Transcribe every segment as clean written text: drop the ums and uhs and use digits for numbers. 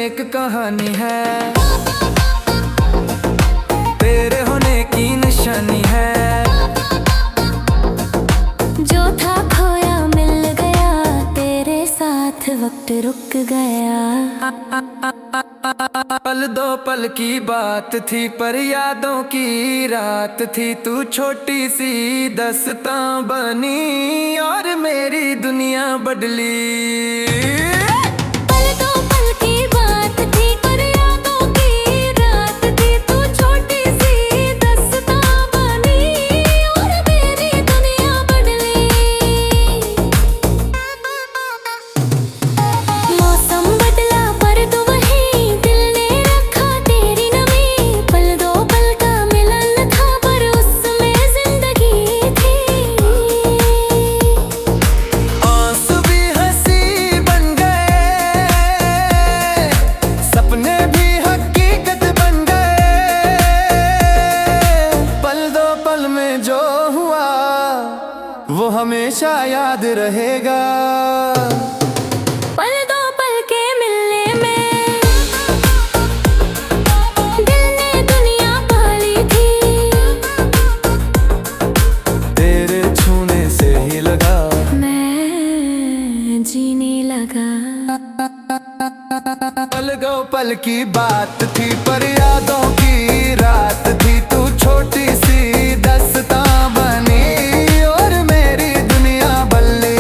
एक कहानी है, तेरे होने की निशानी है। जो था खोया मिल गया, तेरे साथ वक्त रुक गया। पल दो पल की बात थी, पर यादों की रात थी। तू छोटी सी दस्तां बनी और मेरी दुनिया बदली। पल दो पल की बात थी, पर यादों की रात थी। तू छोटी सी दस्तां बनी और मेरी दुनिया बदली। मौसम बदला पर तू वही, दिल ने रखा तेरी नमी। पल दो पल का मिलन था, पर उसमें जिंदगी थी। आंसू भी हंसी बन गए, सपने भी हकीकत बन गए। पल दो पल में जो हुआ वो हमेशा याद रहेगा। पल दो पल के मिलने में दिल ने दुनिया पाली थी। तेरे छूने से ही लगा मैं जीने लगा। पल दो पल की बात थी, पर यादों की रात थी। तू छोटी सी दस्तां बनी और मेरी दुनिया बदली।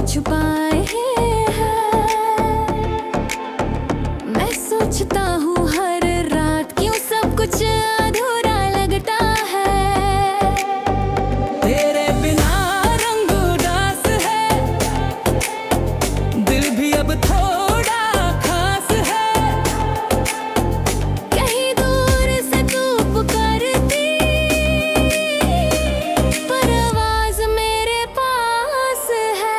छुपाए हैं। मैं सोचता हूँ हर रात क्यों सब कुछ अधूरा लगता है। तेरे बिना रंग उदास है, दिल भी अब थोड़ा खास है। कहीं दूर से तू पुकारती, पर आवाज मेरे पास है।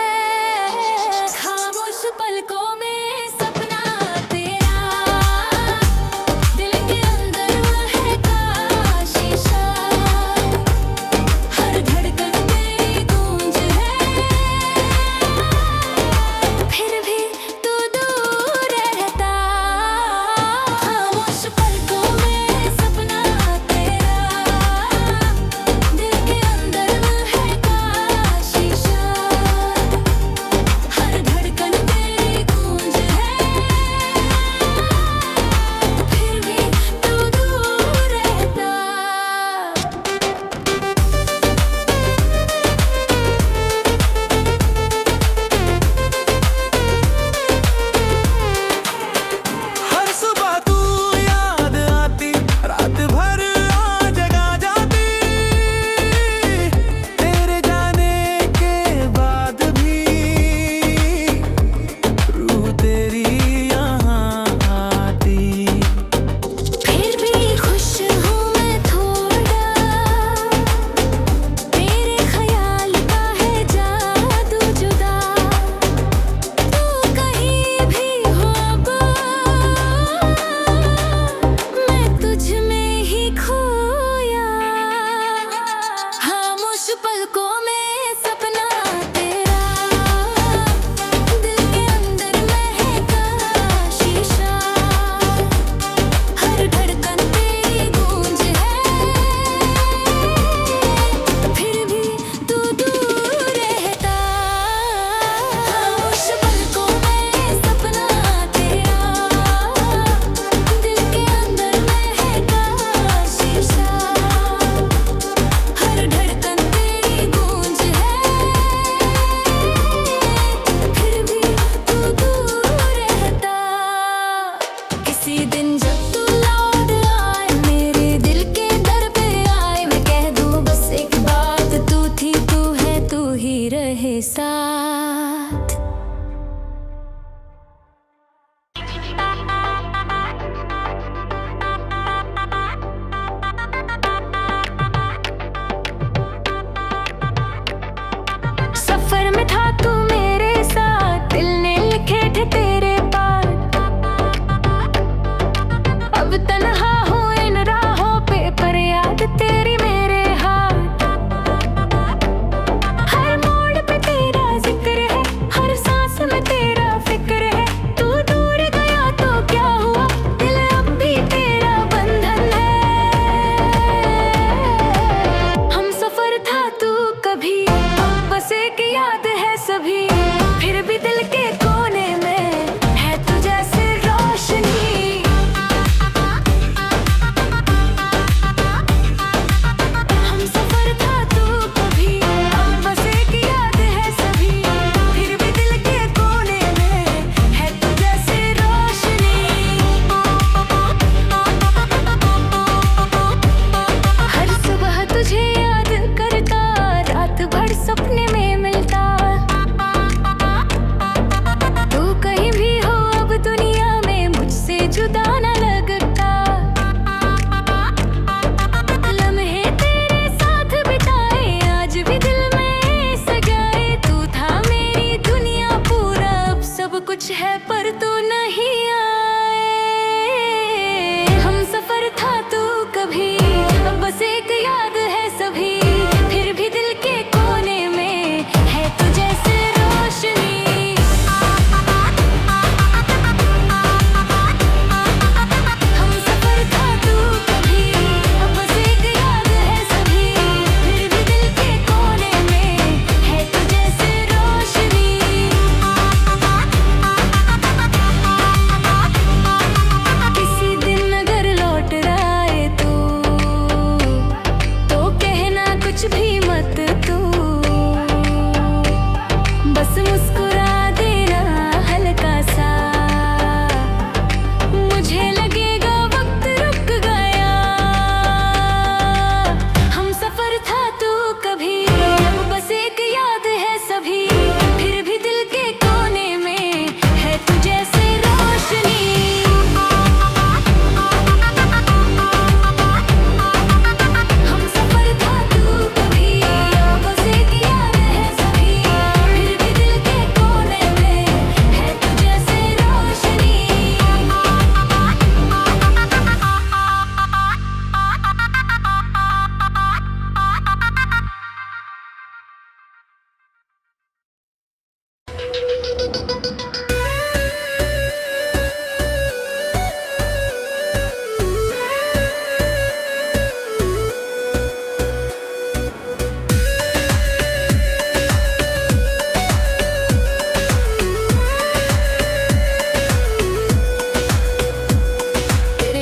तेरे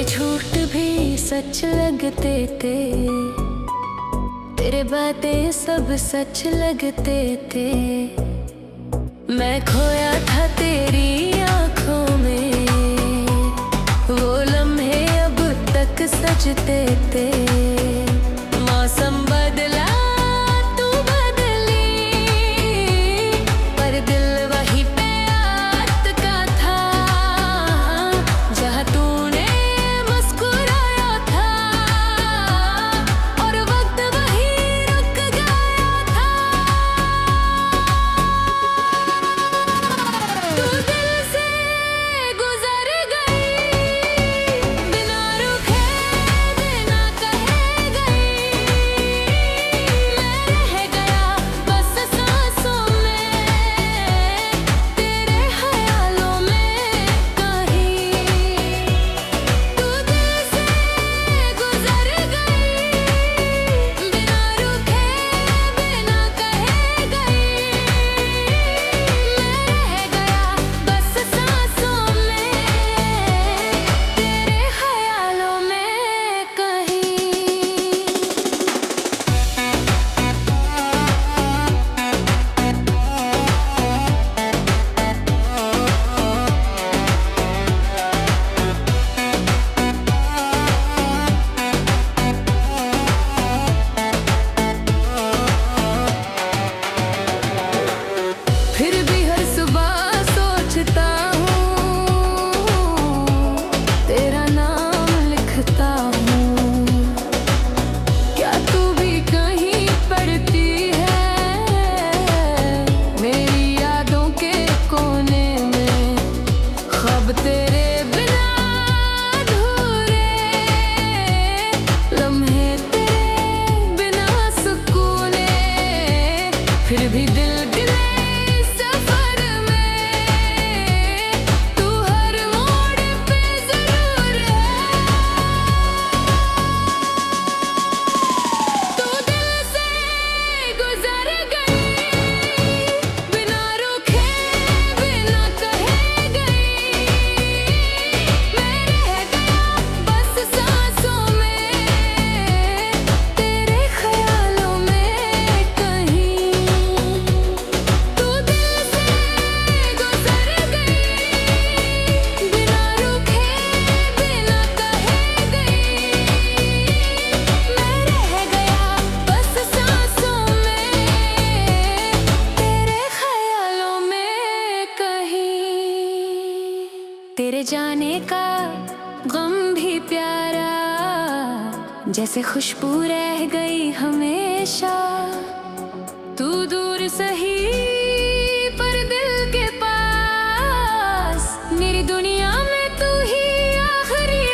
झूठ भी सच लगते थे, तेरे बातें सब सच लगते थे। मैं खोया था तेरी आंखों में, वो लम्हे अब तक सजते थे। मौसम बदला तू बदली, पर दिल वही पे अटका था, जहाँ तूने मुस्कुराया था और वक्त वही रुक गया था। तू दिल से गुजर गई, बिना रुके बिना कहे गई। मैं रह गया बस सांसों में, तेरे ख्यालों में कहीं। तू दिल से गुजर गई, बिना रुके बिना कहे गई। मैं रह गया बस सांसों में, तेरे ख्यालों में कहीं। फिर भी हर सुबह सोचता हूँ, तेरा नाम लिखता हूँ। क्या तू भी कहीं पढ़ती है मेरी यादों के कोने में? ख्वाब तेरे बिना अधूरे, लम्हे तेरे बिना सुकूने। फिर भी दिल गिले सफर में, तू हर मोड़ पे जरूर है। तू दिल से गुजर गई, बिना रुके बिना कहे गई। मैं रह गया बस सांसों में, तेरे ख्यालों में कहीं। तू दिल से गुजर गई, बिना रुके बिना कहे गई। मैं रह गया बस सांसों में, तेरे ख्यालों में कहीं। तेरे जाने का गम भी प्यारा, जैसे खुशबू रह गई हमेशा। तू दूर सही पर दिल के पास, मेरी दुनिया में तू ही आखिरी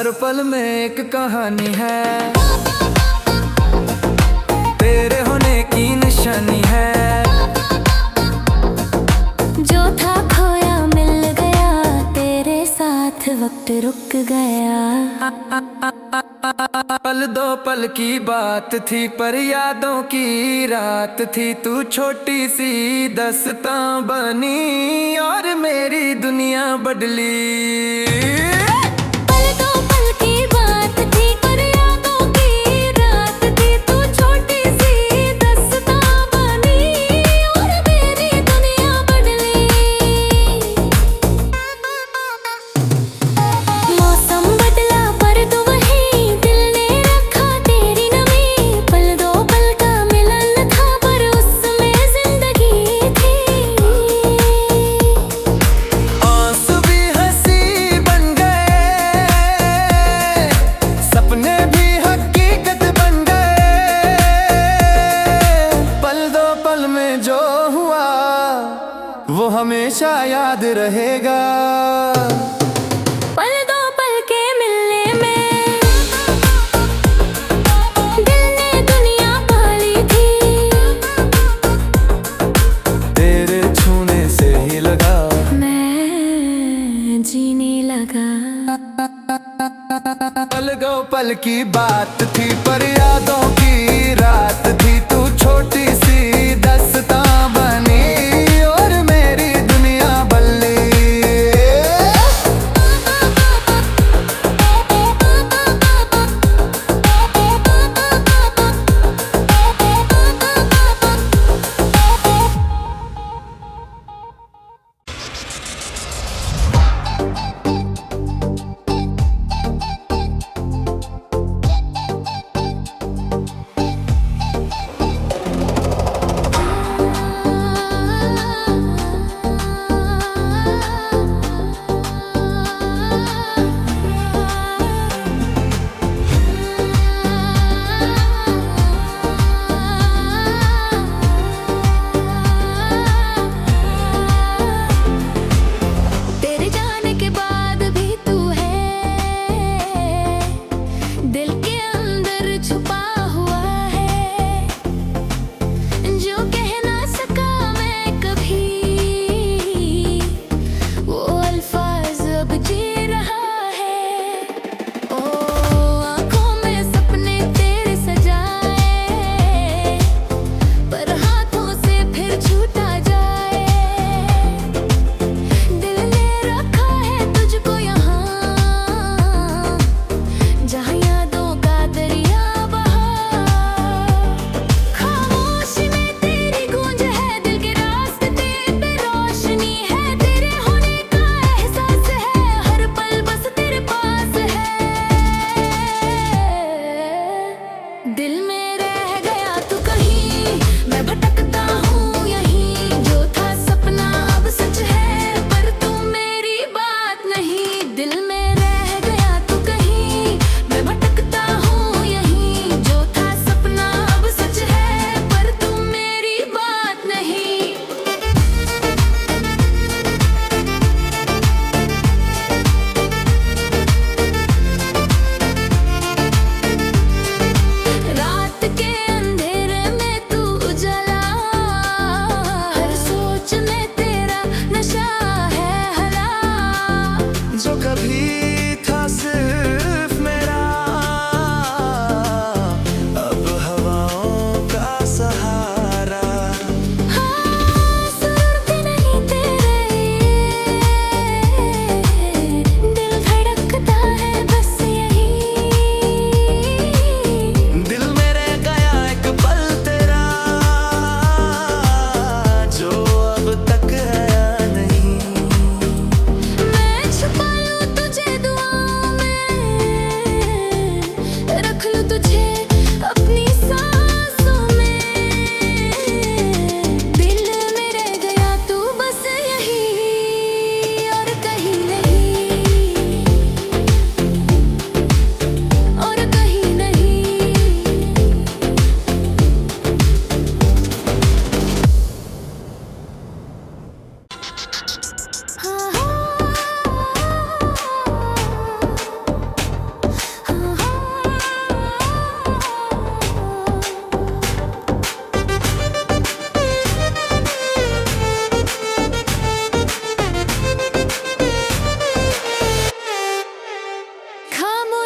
हर पल में एक कहानी है, तेरे होने की निशानी है। जो था खोया मिल गया, तेरे साथ वक्त रुक गया। पल दो पल की बात थी पर यादों की रात थी, तू छोटी सी दस्तां बनी और मेरी दुनिया बदली। पल दो पल की बात थी पर यादों की रात थी, तू छोटी सी दस्तां बनी और मेरी दुनिया बदली। मौसम बदला पर तू वही, दिल ने रखा तेरी नमी। पल दो पल का मिलन था पर उसमें जिंदगी थी। आंसू भी हंसी बन गए, सपने भी हकीकत बन गए। पल दो पल में जो हुआ वो हमेशा याद रहेगा। पल दो पल के मिलने में दिल ने दुनिया पाली थी। तेरे छूने से ही लगा मैं जीने लगा। पल दो पल की बात थी पर यादों की रात थी, तू छोटी सी दस्तां बनी और मेरी दुनिया बदली।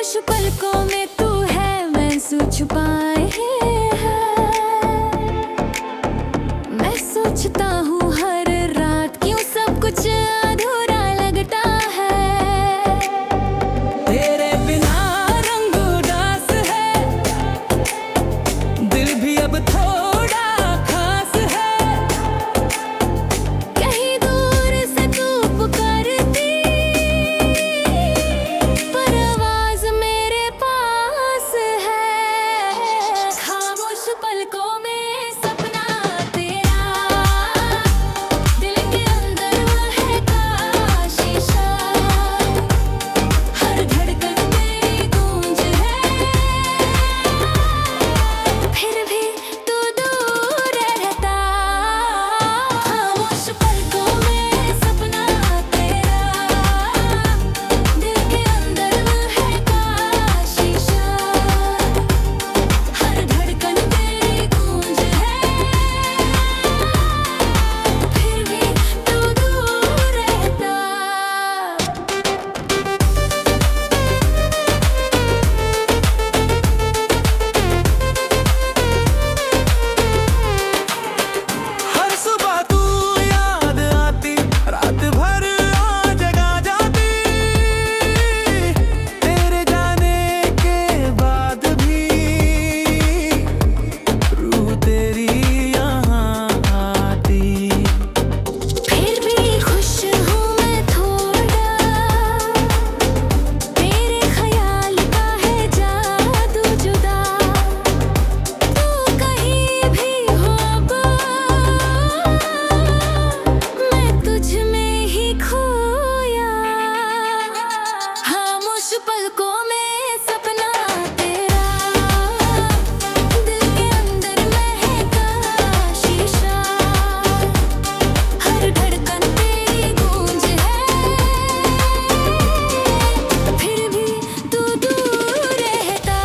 खामोश पलकों में तू है, मैं छुपाए हैं। मैं सोचता हूँ हर रात क्यों सब कुछ अधूरा लगता है। तेरे बिना रंग उदास है, दिल भी अब थोड़ा खास है। कहीं दूर से तू पुकारती, पर आवाज मेरे पास है। खामोश पलकों में सपना तेरा, दिल के अंदर महका शीशा। हर धड़कन तेरी गूंज है, फिर भी तू दूर रहता। खामोश पलकों में सपना तेरा, दिल के अंदर महका शीशा। हर धड़कन तेरी गूंज है, फिर भी तू दूर रहता। हर सुबह तू याद आती, रात भर आ जगा जाती। तेरे जाने के बाद भी रूह तेरी यहाँ आती। फिर भी खुश हूँ मैं थोड़ा, तेरे ख्याल का है जादू जुदा। तू कहीं भी हो अब, मैं तुझ में ही खोया। खामोश पलकों में सपना तेरा, दिल के अंदर महका शीशा। हर धड़कन तेरी गूंज है, फिर भी तू दूर रहता।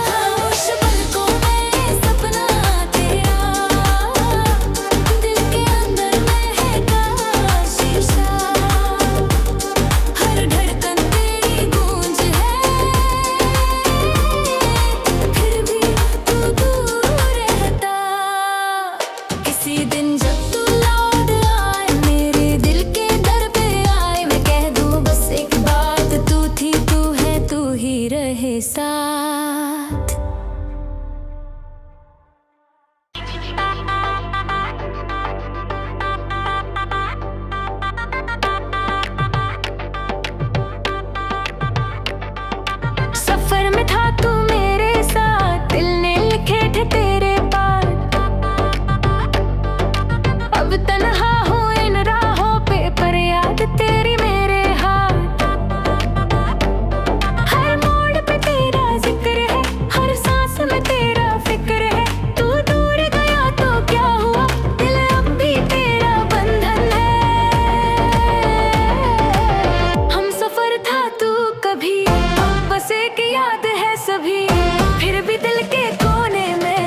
खामोश पलकों में सपना तेरा, दिल के अंदर महका शीशा। हर धड़कन तेरी गूंज है, फिर भी तू दूर रहता। किसी दिन जब तू लौट आए, मेरे दिल के दर पे आए, मैं कह दूं बस एक बात, तू थी तू है तू ही रहे साथ। सफर में था तू मेरे साथ, दिल ने लिखे थे तेरे पार। अब तन्हा हूँ इन राहों पे, पर याद तेरी मेरे हाथ। हर मोड़ पे तेरा जिक्र है, हर सांस में तेरा फिक्र है। तू दूर गया तो क्या हुआ, दिल अब भी तेरा बंधन है। हम सफर था तू कभी, अब बस एक याद है सभी। फिर भी दिल के कोने में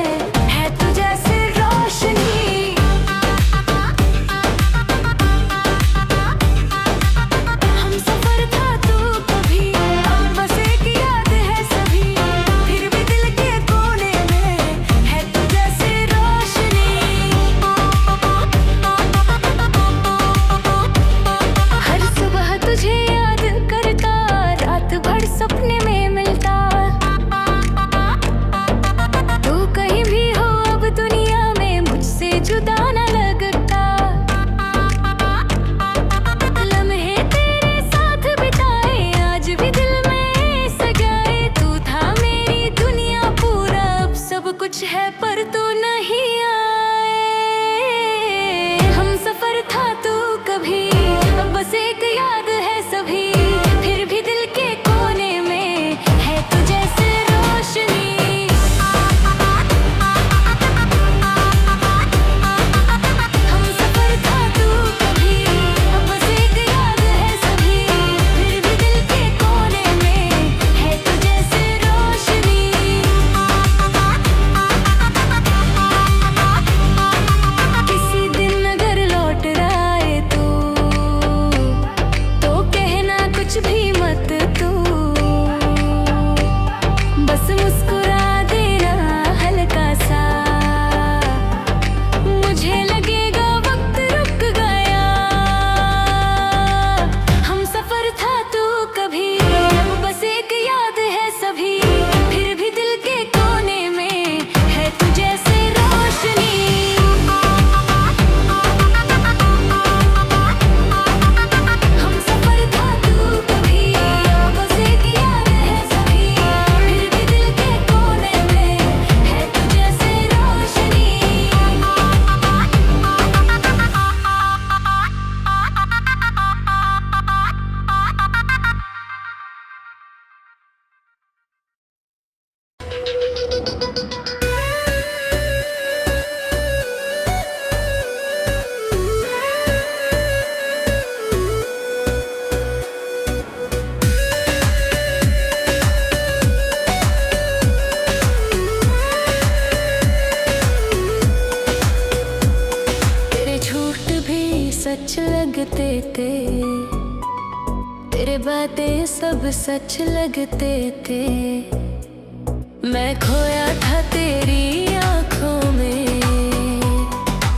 है तू जैसे रोशनी। हम सफर था तू कभी, अब बस एक याद है सभी। फिर भी दिल के कोने में है तू जैसे रोशनी। हर सुबह तुझे याद करता, रात भर सपने में मिलता। थे, तेरे बातें सब सच लगते थे। मैं खोया था तेरी आंखों में,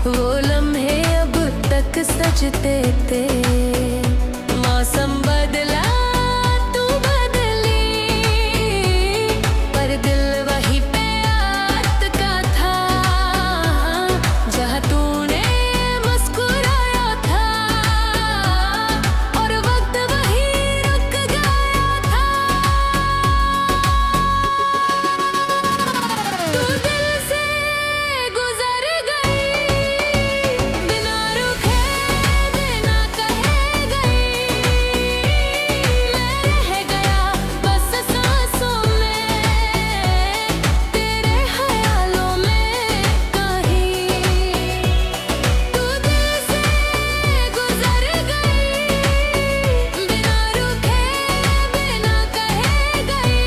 वो लम्हे अब तक सजते थे। मौसम बदला तू बदली, पर दिल वही पे अटका था, जहाँ तूने मुस्कुराया था और वक्त वही रुक गया था। तू दिल से गुजर गई, बिना रुके बिना कहे गई। मैं रह गया बस सांसों में, तेरे ख्यालों में कहीं। तू दिल से गुजर गई, बिना रुके बिना कहे गई।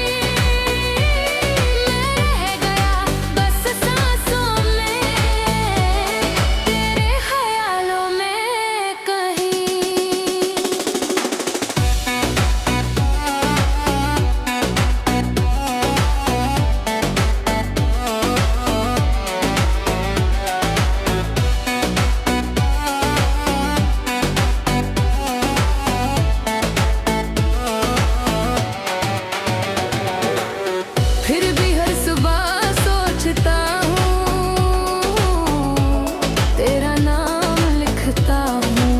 मैं रह गया बस सांसों में, तेरे ख्यालों में कहीं। फिर भी हर सुबह सोचता हूँ, तेरा नाम लिखता हूँ।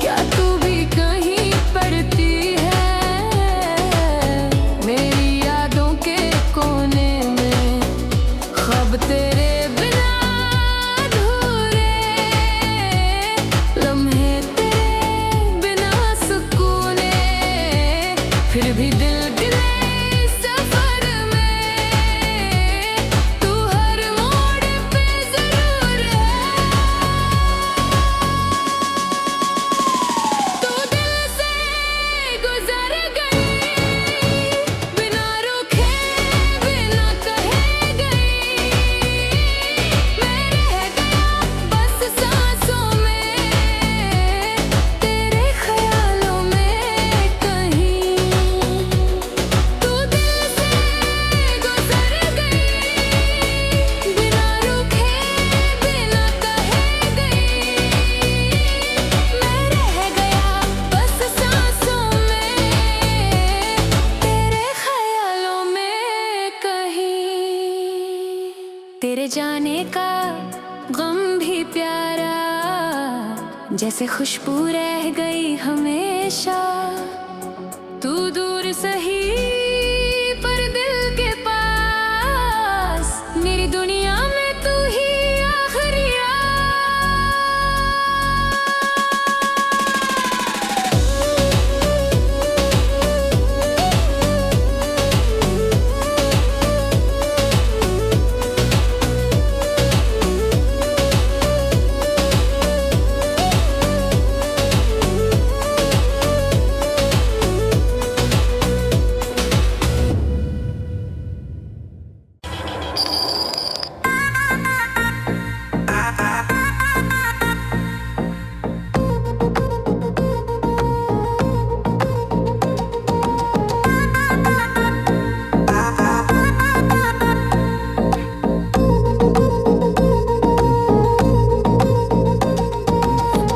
क्या तू भी कहीं पढ़ती है, मेरी यादों के कोने में। ख्वाब तेरे बिना अधूरे, लम्हे तेरे बिना सुकूने। फिर भी दिल गिले सफर में, तू हर मोड़ पे जरूर है। तू दिल से गुजर गई, बिना रुके बिना कहे गई। मैं रह गया बस सांसों में, तेरे ख्यालों में कहीं। तू दिल से गुजर गई, बिना रुके बिना कहे गई। मैं रह गया बस सांसों में, तेरे ख्यालों में कहीं। तेरे जाने का गम भी प्यारा, जैसे खुशबू रह गई हमेशा। तू दूर सही पर दिल के पास, मेरी दुनिया में तू ही आखिरी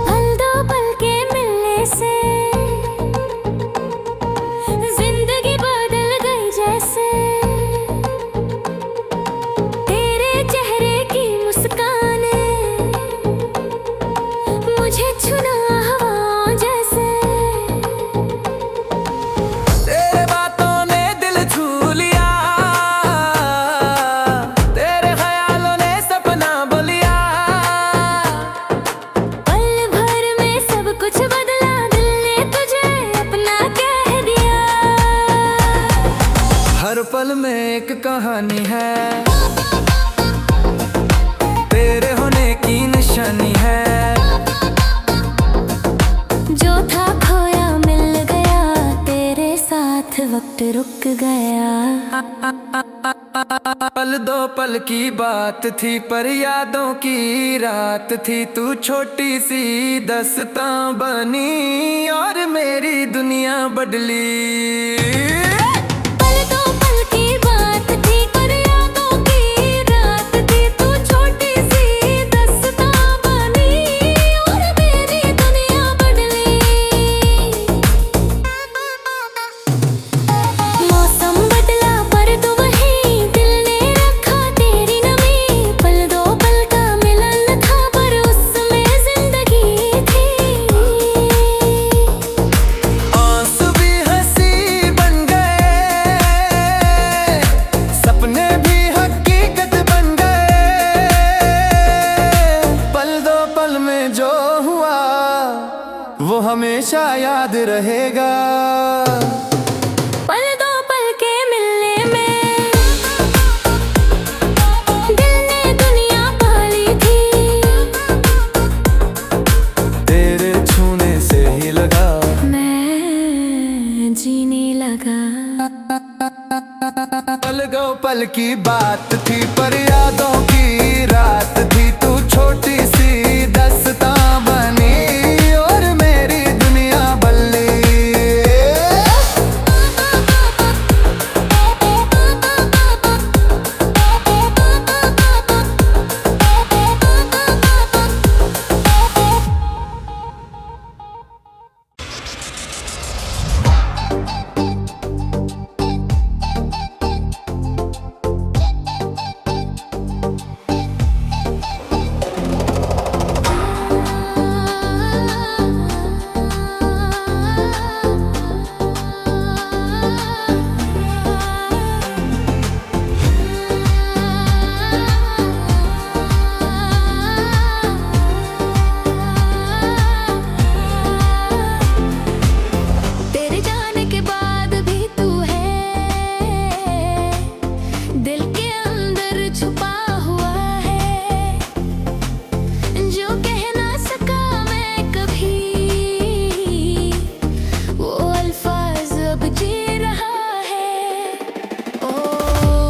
पल दो पल के मिलने से जिंदगी बदल गई जैसे। तेरे चेहरे की मुस्कान मुझे छुना हवाओं जैसे। तेरे बातों ने दिल छू लिया, तेरे ख्यालों ने सपना बुलिया। पल भर में सब कुछ बदला, दिल ने तुझे अपना कह दिया। हर पल में एक कहानी है, तेरे होने की निशानी है। जो था खोया मिल गया, तेरे साथ वक्त रुक गया। पल दो पल की बात थी पर यादों की रात थी। तू छोटी सी दस्तां बनी और मेरी दुनिया बदली। पल दो पल की बात थी पर यादों की रात थी। तू छोटी सी दस्तां बनी और मेरी दुनिया बदली। मौसम बदला पर तू वही, दिल ने रखा तेरी नमी। पल दो पल का मिलन था पर उसमें जिंदगी थी। आंसू भी हंसी बन गए, सपने भी हकीकत बन गए। पल दो पल में जो हुआ वो हमेशा याद रहेगा। पल दो पल के मिलने में दिल ने दुनिया पाली थी। तेरे छूने से ही लगा मैं जीने लगा। पल दो पल की बात थी पर यादों की रात थी। तू छोटी सी दस्तां बनी और मेरी दुनिया बदली। तेरे जाने के बाद भी तू है, दिल के अंदर छुपा हुआ है। जो कह ना सका मैं कभी, वो अल्फाज अब जी रहा है। ओ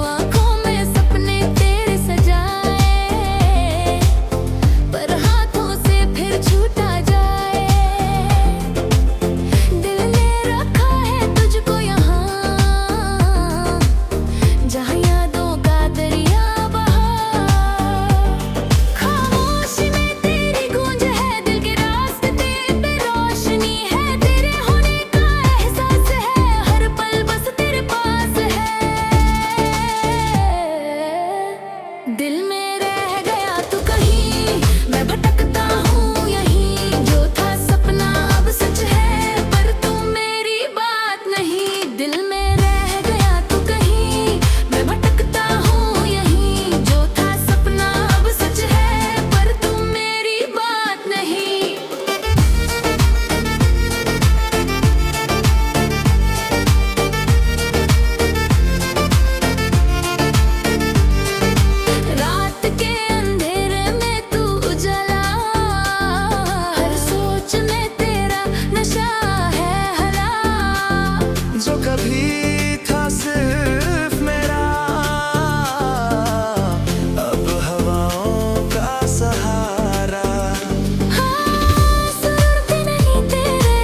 आँखों में सपने तेरे सजाए, पर हाथों से फिर छूटा जाए। दिल ने रखा है तुझको यहाँ, जहाँ यादों का दरिया बहा। खामोशी में तेरी गूंज है, दिल के रास्ते पे रोशनी है। तेरे होने का एहसास है, हर पल बस तेरे पास है। दिल में रह गया तू कहीं, मैं भटकता हूँ यहीं। जो था सपना अब सच है, पर तू मेरी बात नहीं। दिल में रह गया तू कहीं, मैं भटकता हूँ यहीं। जो था सपना अब सच है, पर तू मेरी बात नहीं। रात के अंधेरे में तू उजाला, हर सोच में तेरा नशा है हरा। जो कभी था सिर्फ मेरा, अब हवाओं का सहारा। हाँ सुरते नहीं तेरे,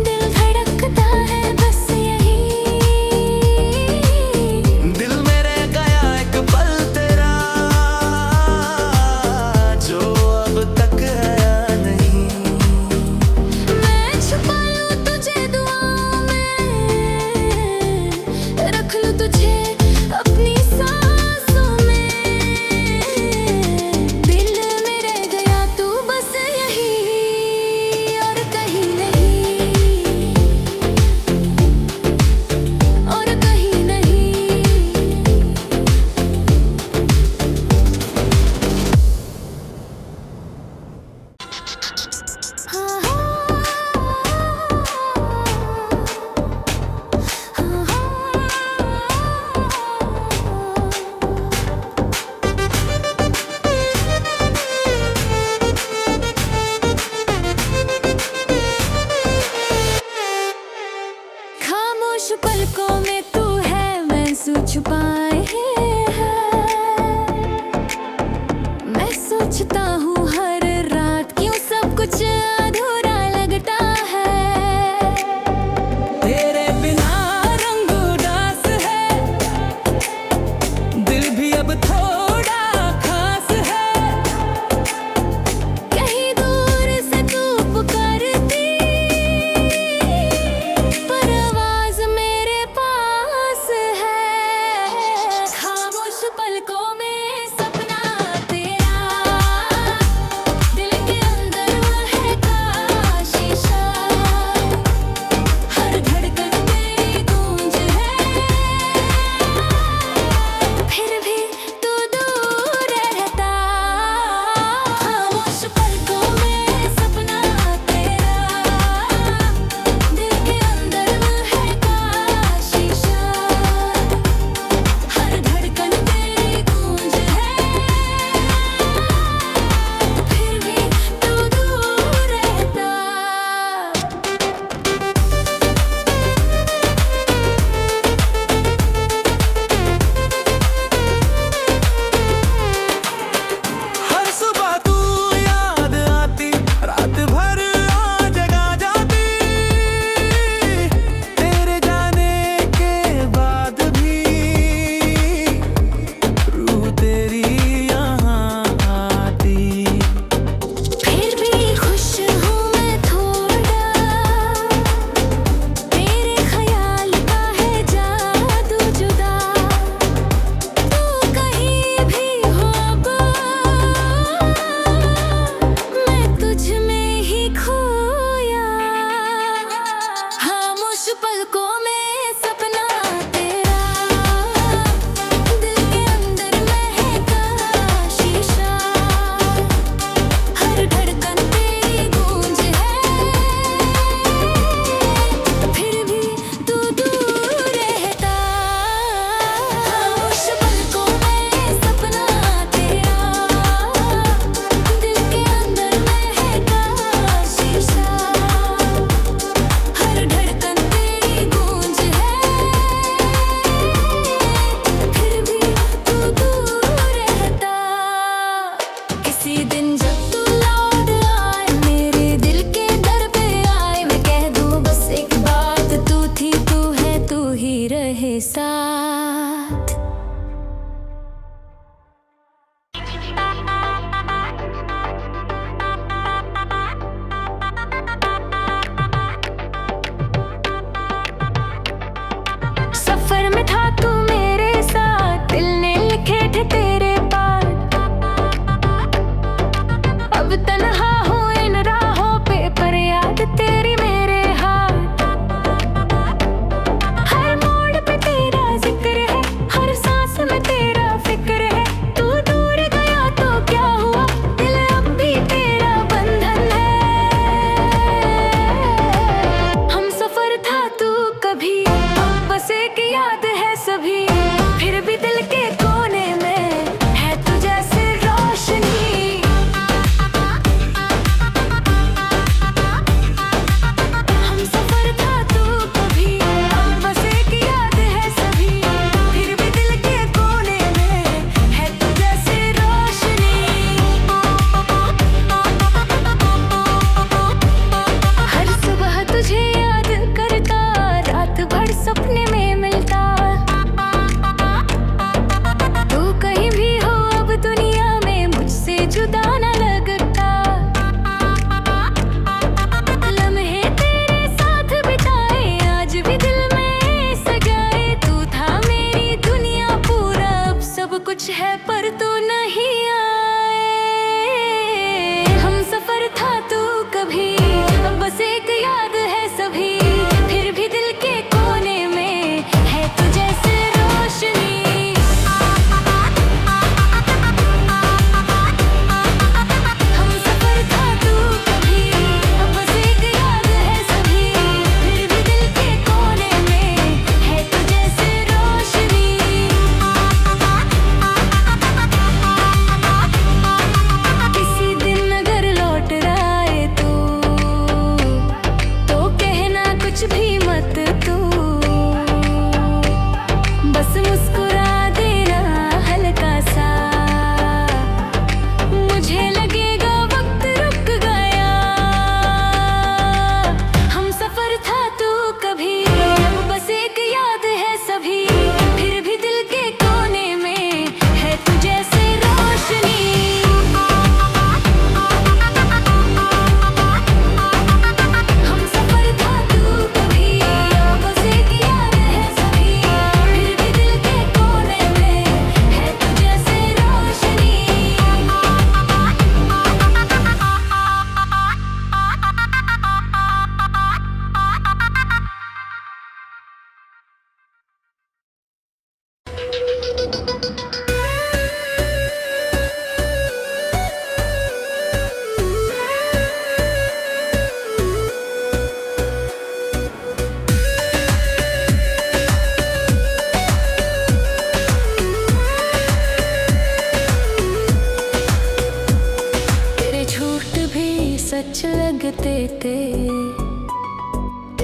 दिल धड़कता है बस यही। दिल में रह गया एक पल तेरा, जो अब तक आया नहीं। मैं छुपा लूं तुझे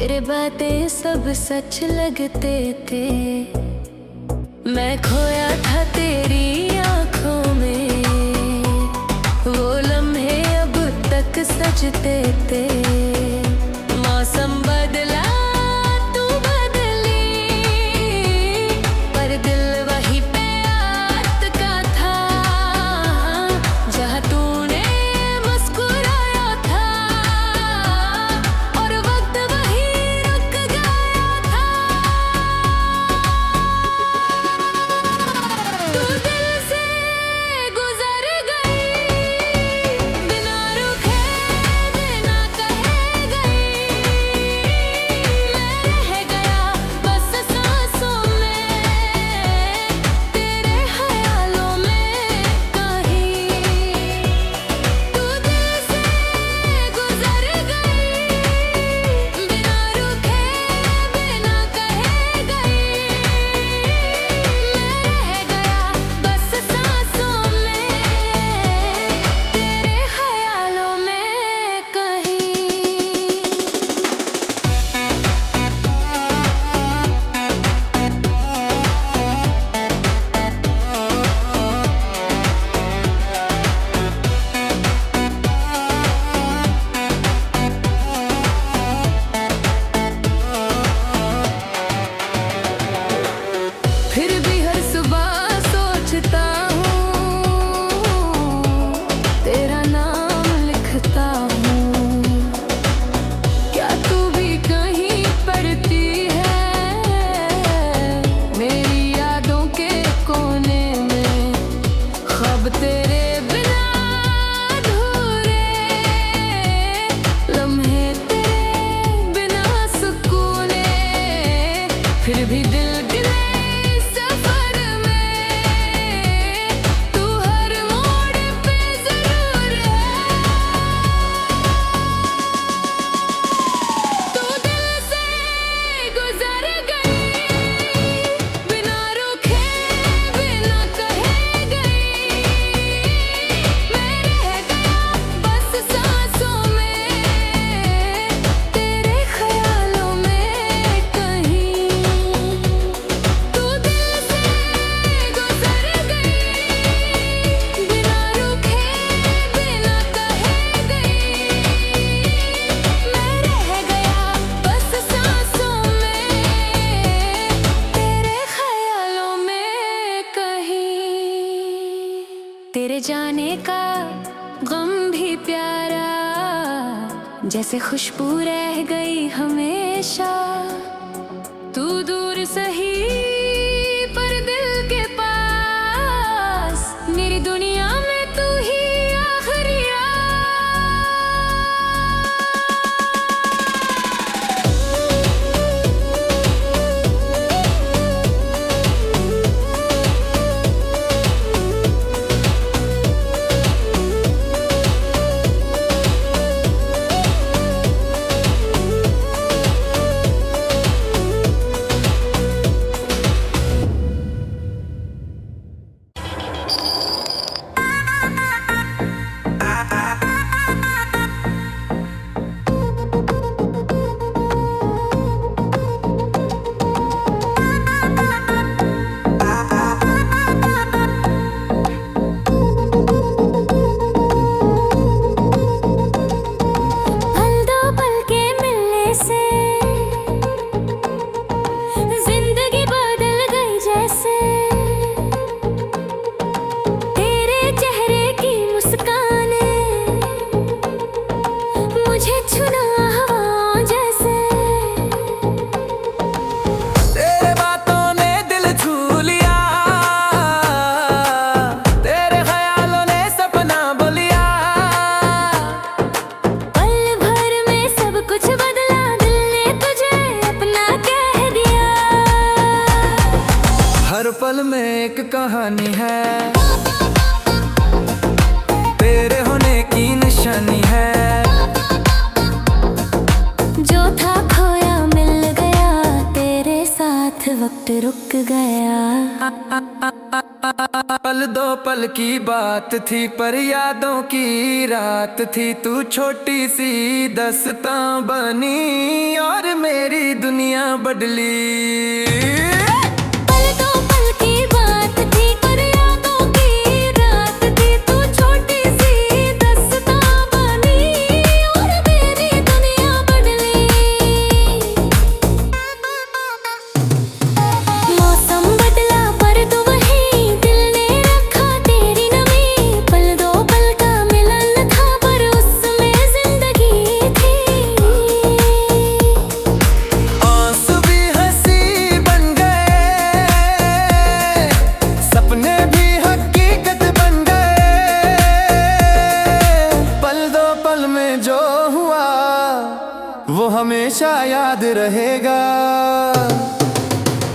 तेरे बातें सब सच लगते थे। मैं खोया था तेरी आंखों में, वो लम्हे अब तक सजते थे। मौसम बदला तू बदली, पर दिल वही पे अटका था, जहाँ तूने मुस्कुराया था और वक्त वही रुक गया था। तू दिल से गुजर गई, बिना रुके बिना कहे गई। मैं रह गया बस सांसों में, तेरे ख्यालों में कहीं। तू दिल से गुजर गई, बिना रुके बिना कहे गई। मैं रह गया बस सांसों में, तेरे ख्यालों में कहीं। फिर भी हर सुबह सोचता हूँ, तेरा नाम लिखता हूँ। क्या तू भी कहीं पढ़ती है मेरी यादों के कोने में? ख्वाब तेरे बिना अधूरे, लम्हे तेरे बिना सुकूने। फिर भी दिल गिले सफर में, तू हर मोड़ पे जरूर है। तू दिल से गुजर गई, बिना रुके बिना कहे गई। मैं रह गया बस सांसों में, तेरे ख्यालों में कहीं। तू दिल से गुजर गई, बिना रुके बिना कहे गई। मैं रह गया बस सांसों में, तेरे ख्यालों में कहीं। तेरे जाने का गम भी प्यारा, जैसे खुशबू रह गई हमेशा। तू दूर सही पर दिल के पास, मेरी दुनिया में तू ही आखिरी पल दो पल के मिलने से जिंदगी बदल गई जैसे। तेरे चेहरे की मुस्कान मुझे छुना हवाओं जैसे। तेरे बातों ने दिल छू लिया, तेरे ख्यालों ने सपना बोलिया। पल भर में सब कुछ बदला, दिल ने तुझे अपना कह दिया। हर पल में एक कहानी है, तेरे होने की निशानी है। जो था खोया मिल गया, तेरे साथ वक्त रुक गया। पल दो पल की बात थी पर यादों की रात थी। तू छोटी सी दस्तां बनी और मेरी बदली। पल दो पल की बात थी पर यादों की रात थी, तू छोटी सी दास्तां बनी और मेरी दुनिया बदली। मौसम बदला पर तू वहीं, दिल ने रखा तेरी नमी। पल दो पल का मिलन था पर उसमें जिंदगी थी। आंसू भी हंसी बन गए, सपने भी हकीकत बन गए। पल दो पल में जो हुआ वो हमेशा याद रहेगा।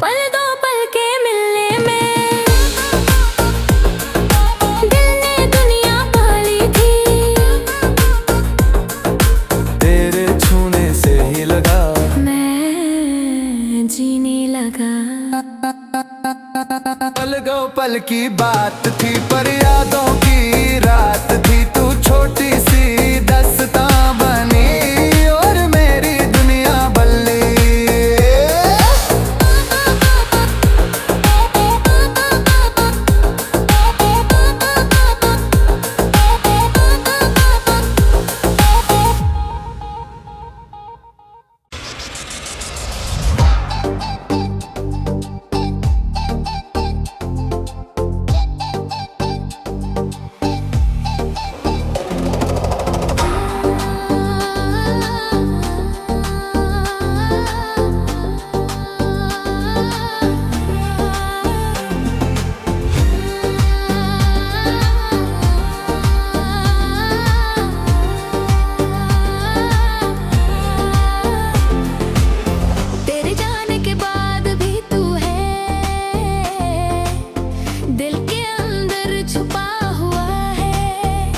पल दो पल के मिलने में दिल ने दुनिया पाली थी। तेरे छूने से ही लगा मैं जीने लगा। पल दो पल की बात थी पर यादों की रात थी, तू छोटी सी दास्तां बनी और मेरी दुनिया बदली। तेरे जाने के बाद भी तू है, दिल के अंदर छुपा हुआ है।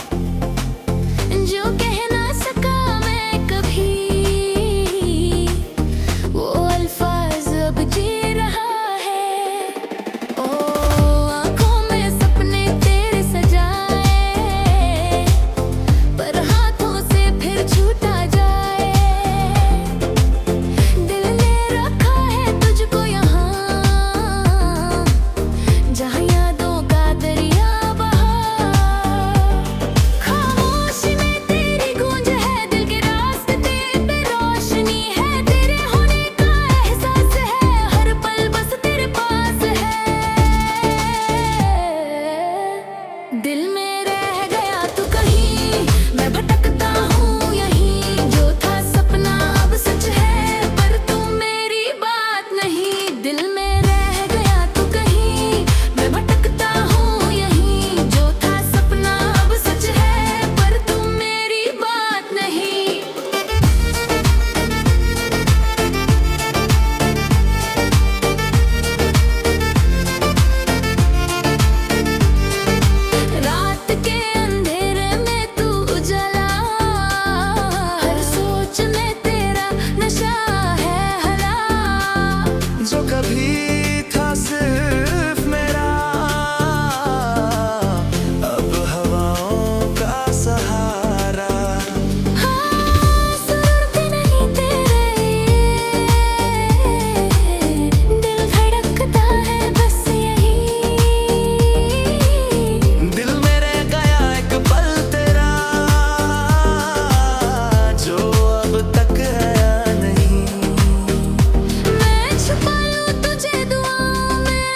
जो कह ना सका मैं कभी, वो अल्फाज अब जी रहा है। ओ आँखों में सपने तेरे सजाए, पर हाथों से फिर छूटा जाए। दिल ने रखा है तुझको यहाँ, जहाँ यादों का दरिया बहा। खामोशी में तेरी गूंज है, दिल के रास्ते पे रोशनी है। तेरे होने का एहसास है, हर पल बस तेरे पास है। दिल में रह गया तू कहीं, मैं भटकता हूँ यहीं। जो था सपना अब सच है, पर तू मेरी बात नहीं। दिल में रह गया तू कहीं, मैं भटकता हूँ यहीं। जो था सपना अब सच है, पर तू मेरी बात नहीं। रात के अंधेरे में तू उजाला, हर सोच में तेरा नशा है हला। जो कभी था सिर्फ मेरा, अब हवाओं का सहारा। हाँ सुरते नहीं तेरे, दिल धड़कता है बस यही। दिल में रह गया एक पल तेरा, जो अब तक है नहीं। मैं छुपा लूं तुझे दुआओं में,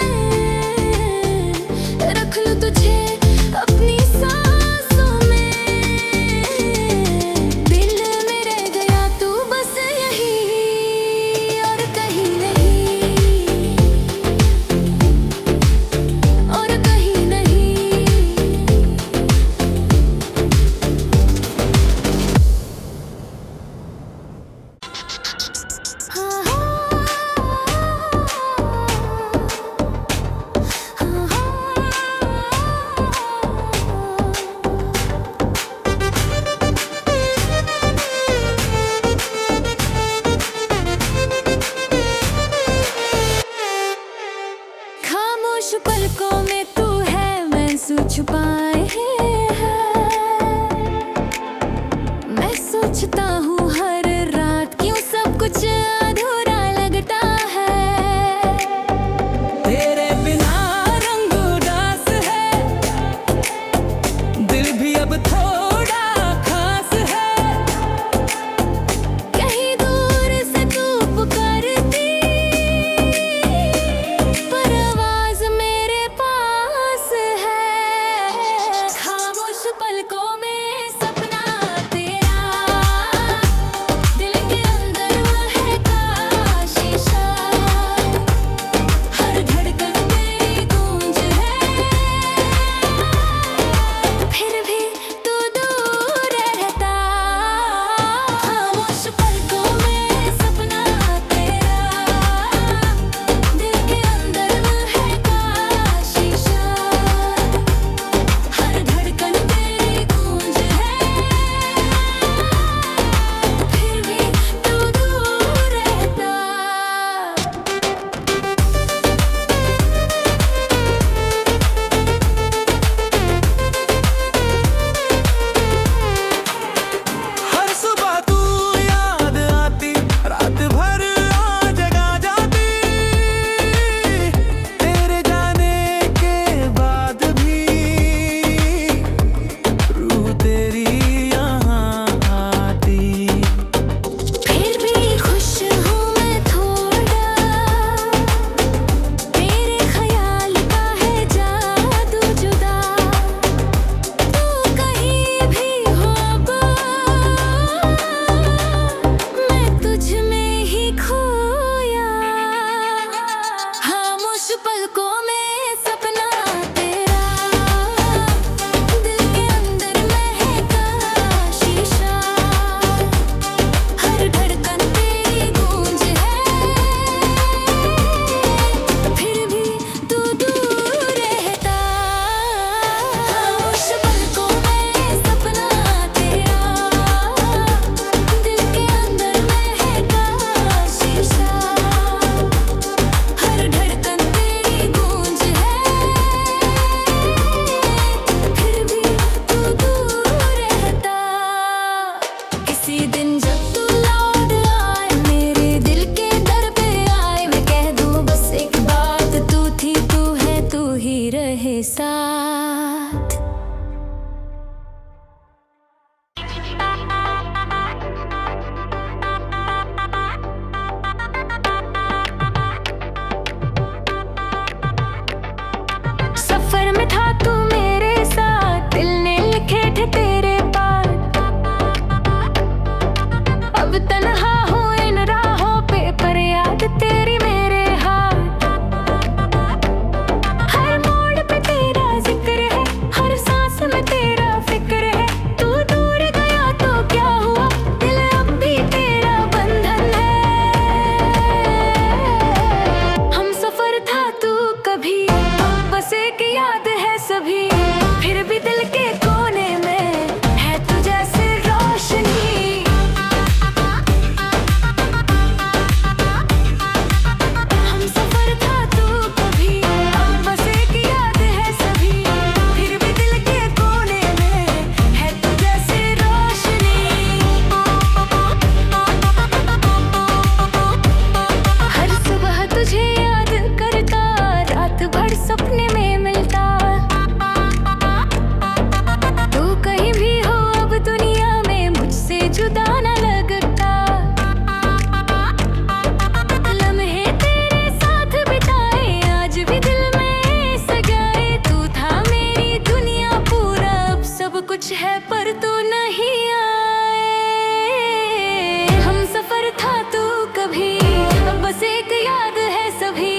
बस एक याद है सभी,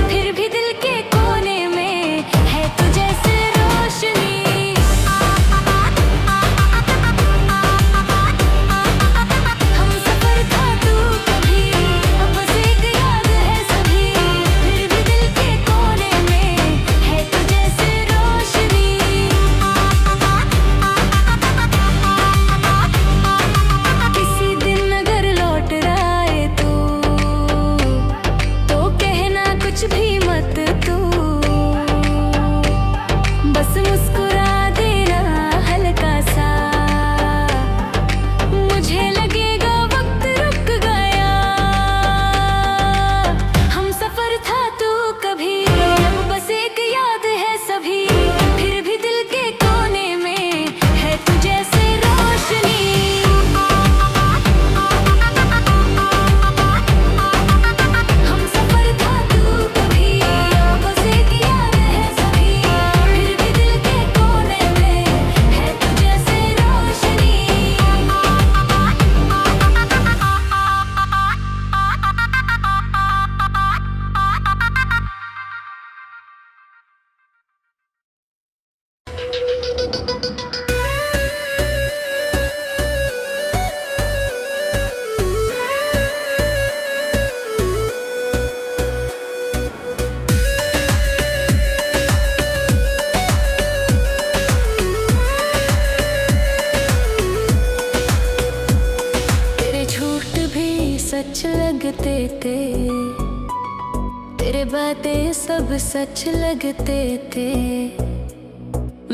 फिर भी दिल के कोने में है तू जैसे रोशनी। हम सफर था तू कभी, अब बस एक याद है सभी, फिर भी दिल के कोने में है तू जैसे रोशनी। किसी दिन अगर लौट रहा है तो कहना कुछ भी मत तू, बस मुस्कुरा देना हल्का सा, मुझे लगेगा वक्त रुक गया। हम सफर था तू कभी, अब बस एक याद है सभी, फिर भी दिल के कोने में है तू जैसे रोशनी। हम सफर था तू कभी, अब बस एक याद है सभी, फिर भी दिल के कोने में है तू जैसे रोशनी। तेरे झूठ भी सच लगते थे, तेरे बातें सब सच लगते थे।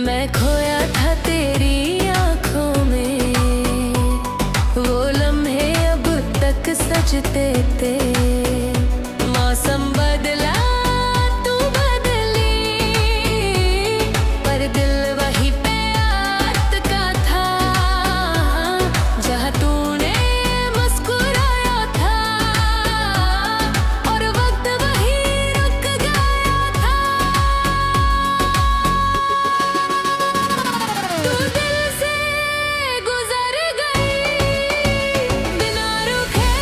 मैं खोया था तेरी आंखों में, वो लम्हे अब तक सजते थे। मौसम बदला तू बदली, पर दिल वही पे अटका था, जहाँ तूने मुस्कुराया था और वक्त वही रुक गया था। तू दिल से गुजर गई, बिना रुके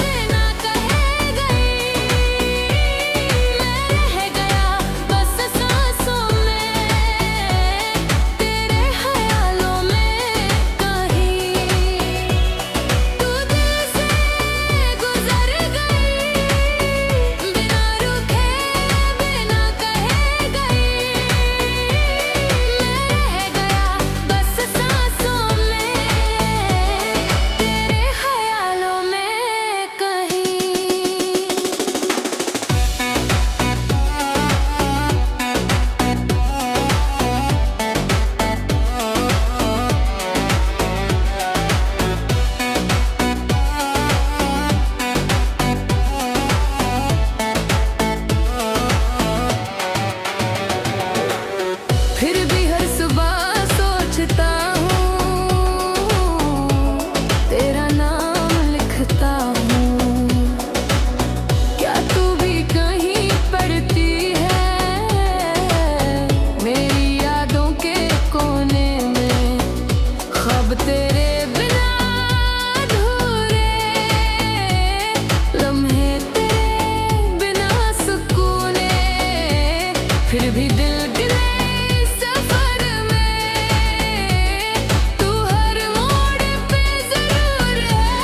बिना कहे गई। मैं रह गया बस सांसों में, तेरे ख्यालों में कहीं। तू दिल से गुजर गई, बिना रुके बिना कहे गई। मैं रह गया बस सांसों में, तेरे ख्यालों में कहीं। फिर भी हर सुबह सोचता हूँ, तेरा नाम लिखता हूँ। क्या तू भी कहीं पढ़ती है मेरी यादों के कोने में? ख्वाब तेरे बिना अधूरे, लम्हे तेरे बिना सुकूने। फिर भी दिल गिरे सफर में, तू हर मोड़ पे जरूर है।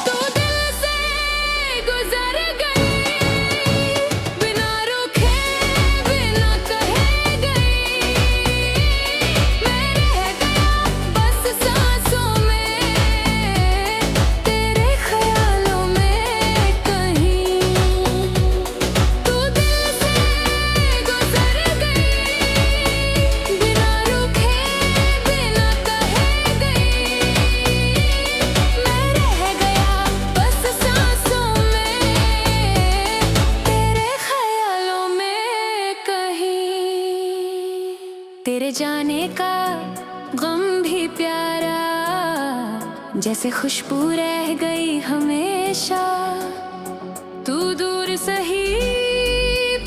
तू दिल से गुजर गई, बिना रुके बिना कहे गई। मैं रह गया बस सांसों में, तेरे ख्यालों में कहीं। तू दिल से गुजर गई, बिना रुके बिना कहे गई। मैं रह गया बस सांसों में, तेरे ख्यालों में कहीं। तेरे जाने का गम भी प्यारा, जैसे खुशबू रह गई हमेशा। तू दूर सही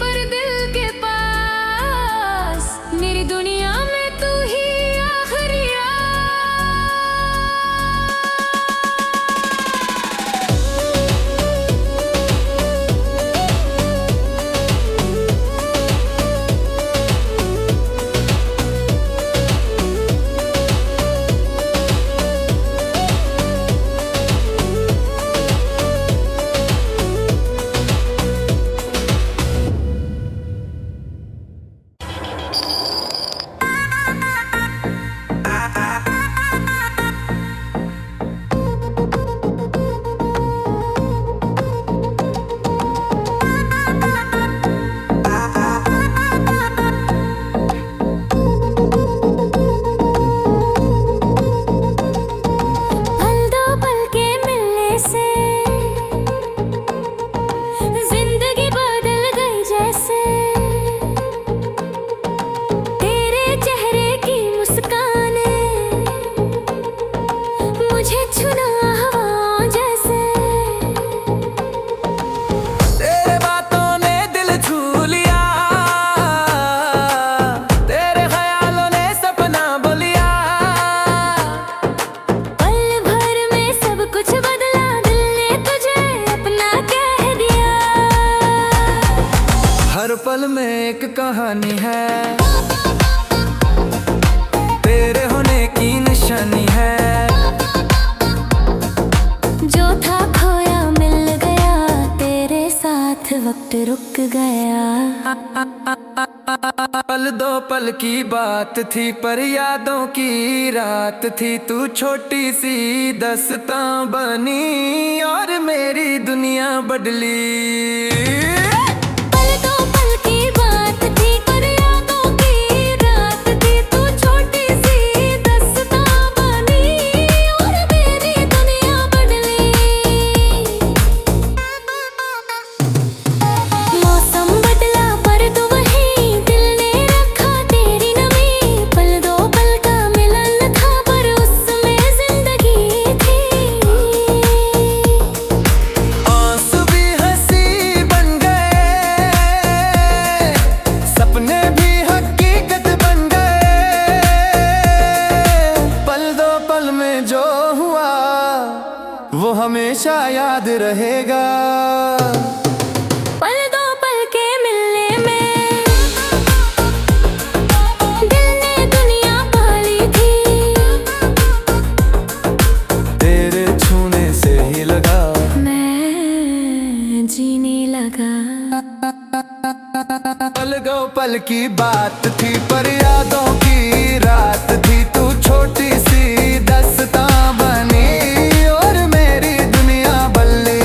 पर दिल के पास, मेरी दुनिया में तू ही आखिरी राज। पल में एक कहानी है, तेरे होने की निशानी है। जो था खोया मिल गया, तेरे साथ वक्त रुक गया। पल दो पल की बात थी पर यादों की रात थी। तू छोटी सी दस्तां बनी और मेरी दुनिया बदली। पल दो पल की बात थी पर यादों की रात थी। तू छोटी सी दस्तां बनी और मेरी दुनिया बदली। मौसम बदला पर तू वहीं, दिल ने रखा तेरी नमी। पल दो पल का मिलन था पर उसमें जिंदगी थी। आंसू भी हंसी बन गए, सपने भी हकीकत बन गए। पल दो पल में जो हुआ वो हमेशा याद रहेगा। पल दो पल के मिलने में दिल ने दुनिया पाली थी। तेरे छूने से ही लगा मैं जीने लगा। पल दो पल की बात थी पर यादों की रात थी। तू छोटी सी दस्तां बनी और मेरी दुनिया बदली।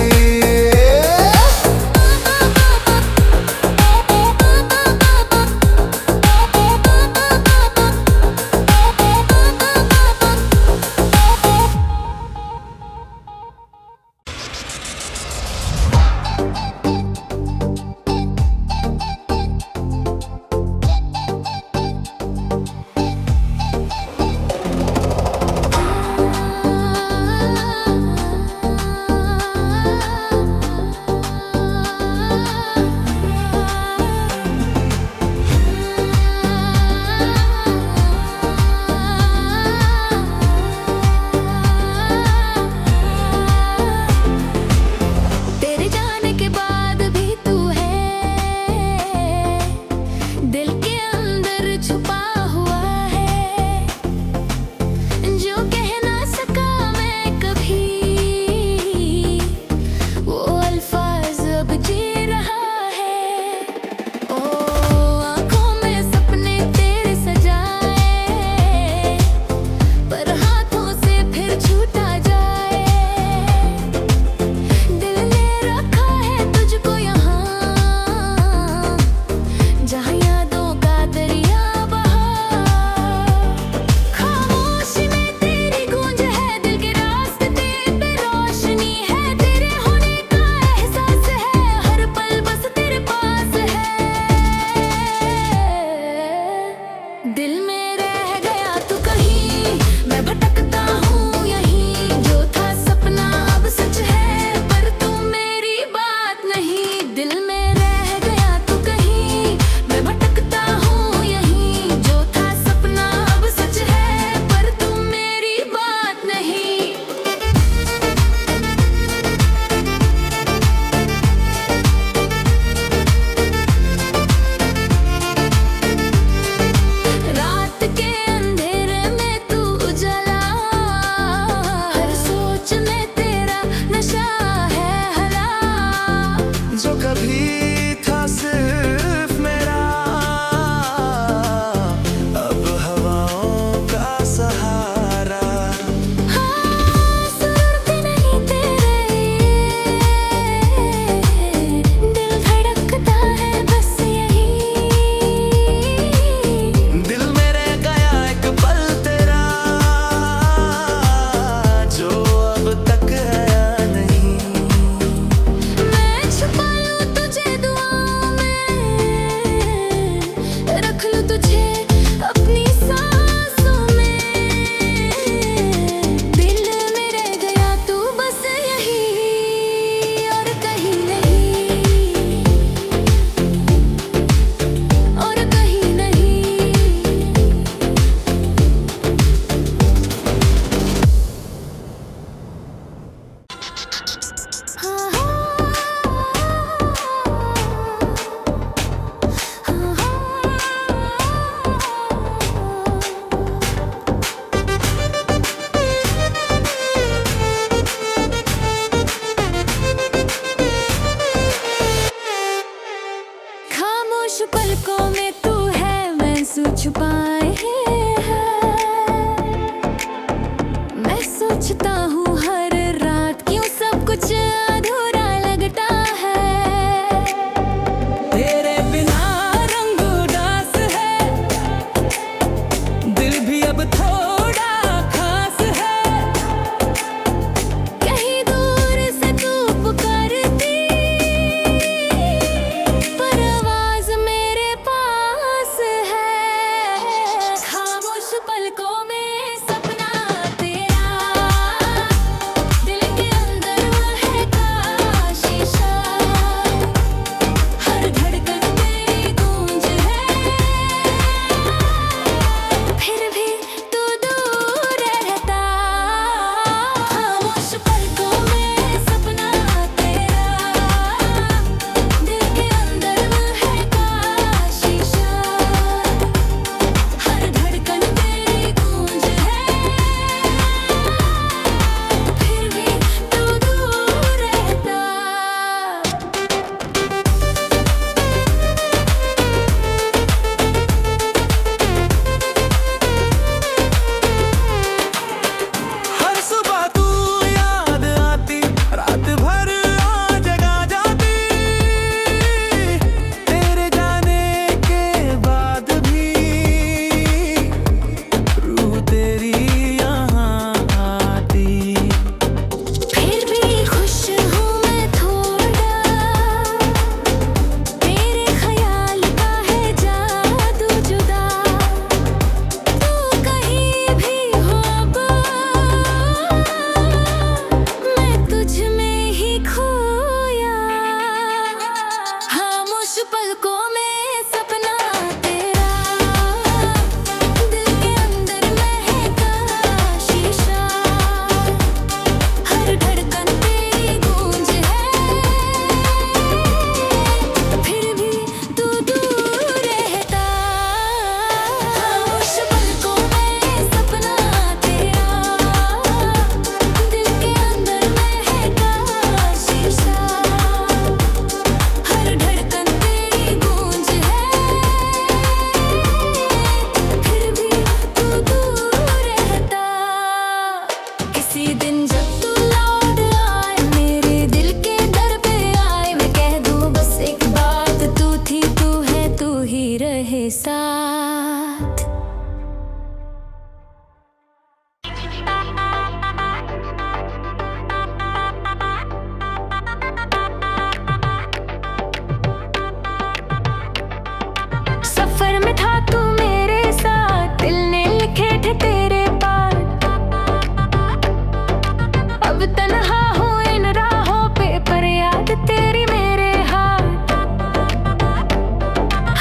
तन्हा हूँ इन राहों पे, पर याद तेरी मेरे हाथ।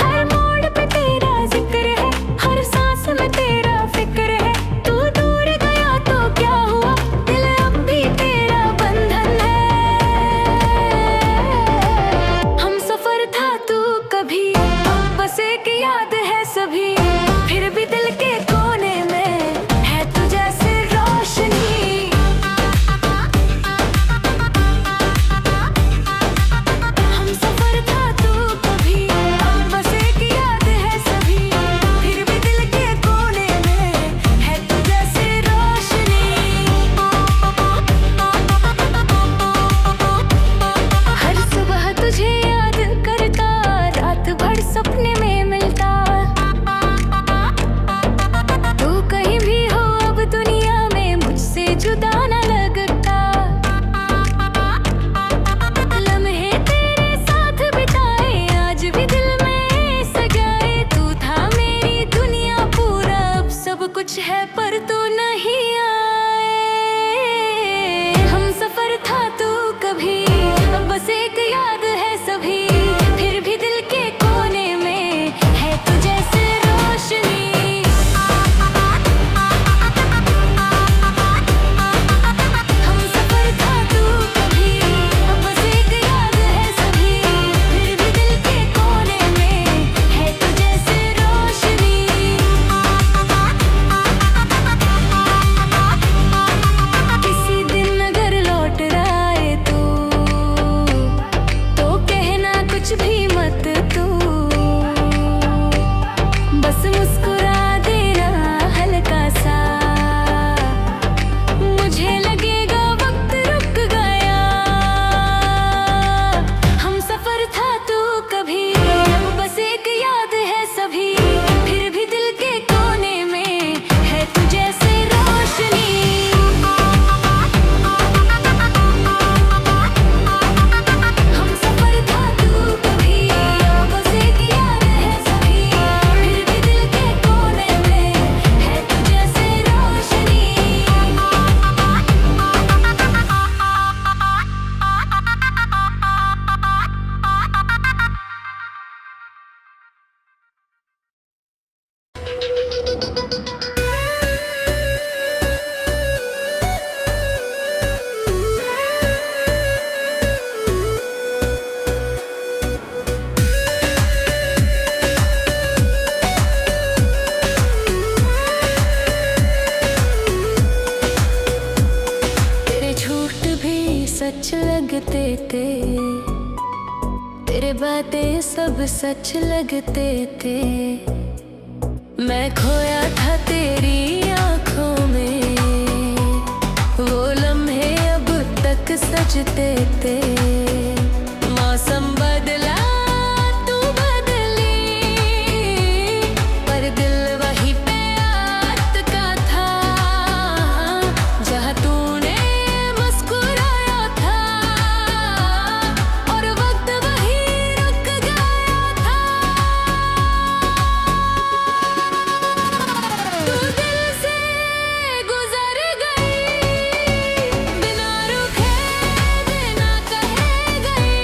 हर मोड़ पे तेरा जिक्र है, हर सांस में तेरा फिक्र है। तू दूर गया तो क्या हुआ, दिल अब भी तेरा बंधन है। हम सफर था तू कभी, अब बस एक याद है सभी। फिर भी दिल के कोने में है तू जैसे रोशनी। हम सफर था तू कभी, अब बस एक याद है सभी। फिर भी दिल के कोने में है तू जैसे रोशनी। हर सुबह तुझे याद करता, रात भर सपने में मिलता। तू कहीं भी हो अब दुनिया में, मुझसे जुदा न लगता। लम्हे तेरे साथ बिताए, आज भी दिल में सजाए। तू था मेरी दुनिया पूरा, अब सब कुछ है पर तू नहीं आए। हम सफर था तू कभी, अब बस एक याद है सभी। फिर भी दिल के कोने में है तू जैसे रोशनी। हम सफर था तू कभी, अब बस एक याद है सभी। फिर भी दिल के कोने में है तू जैसे रोशनी। किसी दिन अगर लौट आए तू, तो कहना कुछ भी मत तू। बस मुस्कुरा देना हल्का सा, मुझे लगेगा वक्त रुक गया। हम सफर था तू कभी, अब बस एक याद है सभी। फिर भी दिल के कोने में है तू जैसे रोशनी। हम सफर था तू कभी, अब बस एक याद है सभी। फिर भी दिल के कोने में है तू जैसे रोशनी। तेरे झूठ भी सच लगते थे, तेरे बातें सब सच लगते थे। मैं खोया था तेरी आंखों में, वो लम्हे अब तक सजते थे। मौसम बदला तू बदली, पर दिल वही पे अटका था। जहाँ तूने मुस्कुराया था, और वक्त वही रुक गया था। तू दिल से गुजर गई, बिना रुके बिना कहे गई।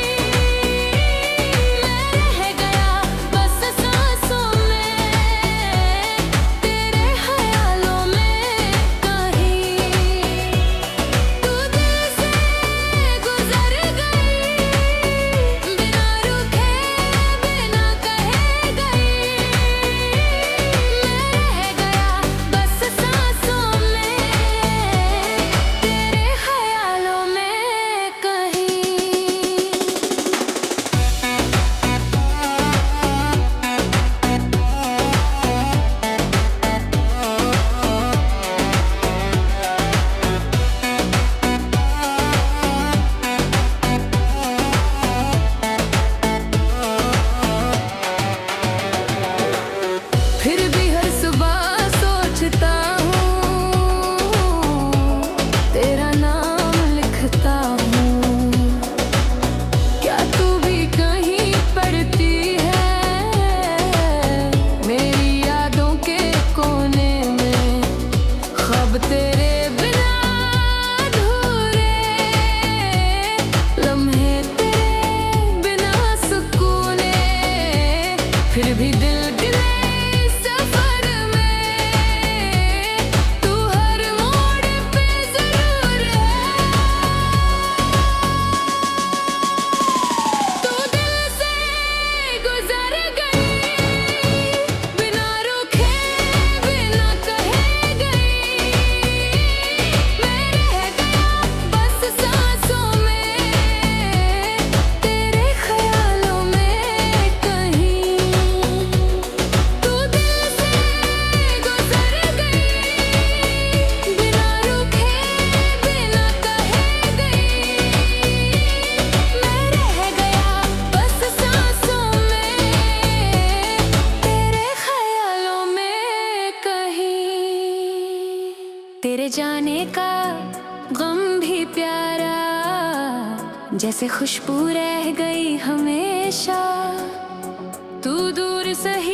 जैसे खुशबू रह गई हमेशा। तू दूर सही